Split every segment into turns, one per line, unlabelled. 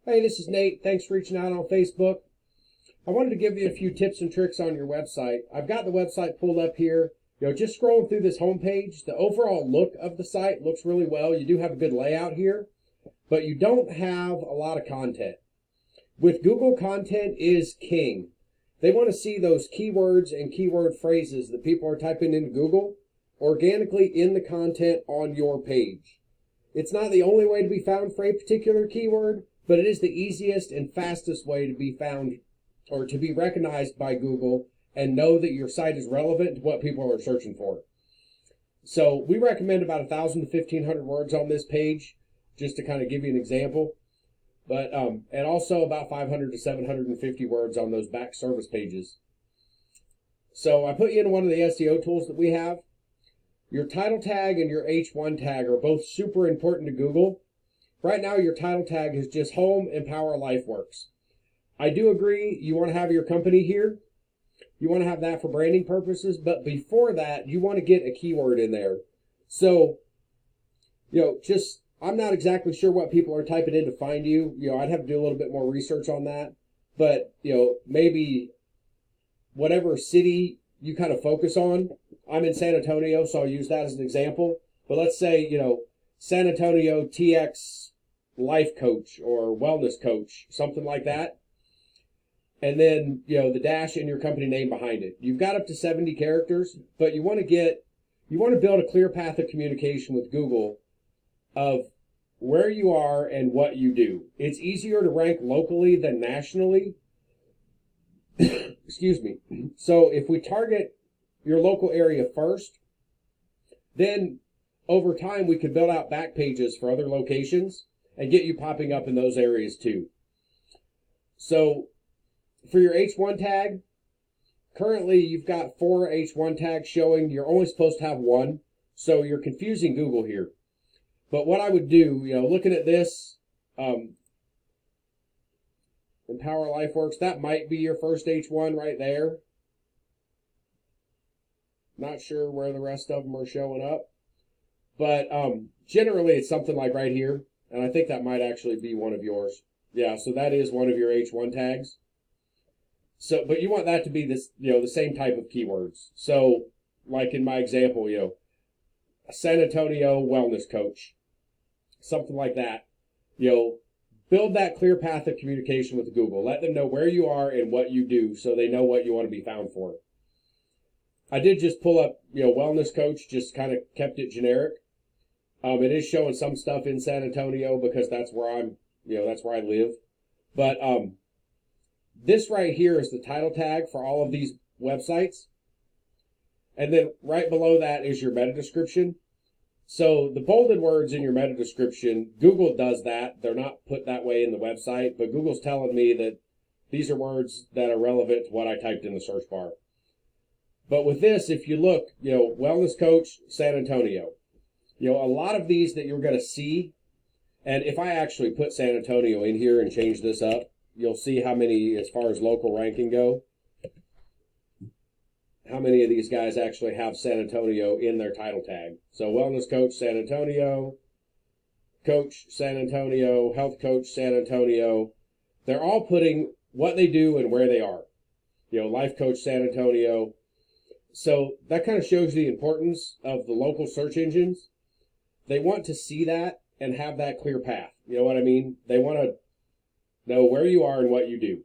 Hey, this is Nate. Thanks for reaching out on Facebook. I wanted to give you a few tips and tricks on your website. I've got the website pulled up here. Just scrolling through this homepage, the overall look of the site looks really well. You do have a good layout here, but you don't have a lot of content. With Google, content is king. They want to see those keywords and keyword phrases that people are typing into Google organically in the content on your page. It's not the only way to be found for a particular keyword, but it is the easiest and fastest way to be found or to be recognized by Google and know that your site is relevant to what people are searching for. So we recommend about 1,000 to 1,500 words on this page, just to kind of give you an example. But and also about 500 to 750 words on those back service pages. So I put you in one of the SEO tools that we have. Your title tag and your H1 tag are both super important to Google. Right now, your title tag is just Home Empower LifeWorks. I do agree you want to have your company here. You want to have that for branding purposes, but before that, you want to get a keyword in there. So, I'm not exactly sure what people are typing in to find you. I'd have to do a little bit more research on that. But, maybe whatever city you kind of focus on. I'm in San Antonio, so I'll use that as an example. But let's say, San Antonio TX life coach or wellness coach, something like that. And then, the dash and your company name behind it. You've got up to 70 characters, but you want to build a clear path of communication with Google of where you are and what you do. It's easier to rank locally than nationally. Excuse me. So if we target your local area first, then over time we could build out back pages for other locations and get you popping up in those areas too. So for your H1 tag, currently you've got 4 H1 tags showing. You're only supposed to have one, so you're confusing Google here. But what I would do, looking at this, Empower LifeWorks, that might be your first H1 right there. Not sure where the rest of them are showing up. But generally it's something like right here. And I think that might actually be one of yours. Yeah, so that is one of your H1 tags. So, but you want that to be this, the same type of keywords. So, like in my example, San Antonio wellness coach, something like that. Build that clear path of communication with Google. Let them know where you are and what you do, so they know what you want to be found for. I did just pull up, wellness coach, just kind of kept it generic. It is showing some stuff in San Antonio because that's where that's where I live. But this right here is the title tag for all of these websites. And then right below that is your meta description. So the bolded words in your meta description, Google does that. They're not put that way in the website, but Google's telling me that these are words that are relevant to what I typed in the search bar. But with this, if you look, wellness coach, San Antonio, a lot of these that you're going to see, and if I actually put San Antonio in here and change this up, you'll see how many, as far as local ranking go, how many of these guys actually have San Antonio in their title tag. So wellness coach, San Antonio, coach, San Antonio, health coach, San Antonio. They're all putting what they do and where they are. Life coach, San Antonio. So that kind of shows the importance of the local search engines. They want to see that and have that clear path. You know what I mean? They want to know where you are and what you do.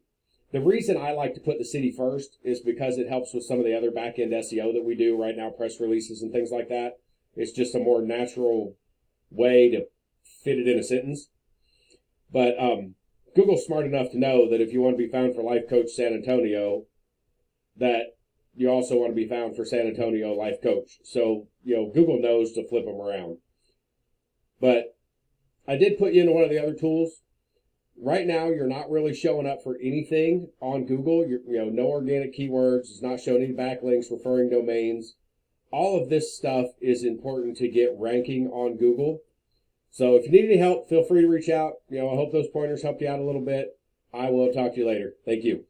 The reason I like to put the city first is because it helps with some of the other back-end SEO that we do right now, press releases and things like that. It's just a more natural way to fit it in a sentence. But Google's smart enough to know that if you want to be found for Life Coach San Antonio, that you also want to be found for San Antonio Life Coach. So, Google knows to flip them around. But I did put you into one of the other tools. Right now, you're not really showing up for anything on Google. No organic keywords. It's not showing any backlinks, referring domains. All of this stuff is important to get ranking on Google. So if you need any help, feel free to reach out. I hope those pointers helped you out a little bit. I will talk to you later. Thank you.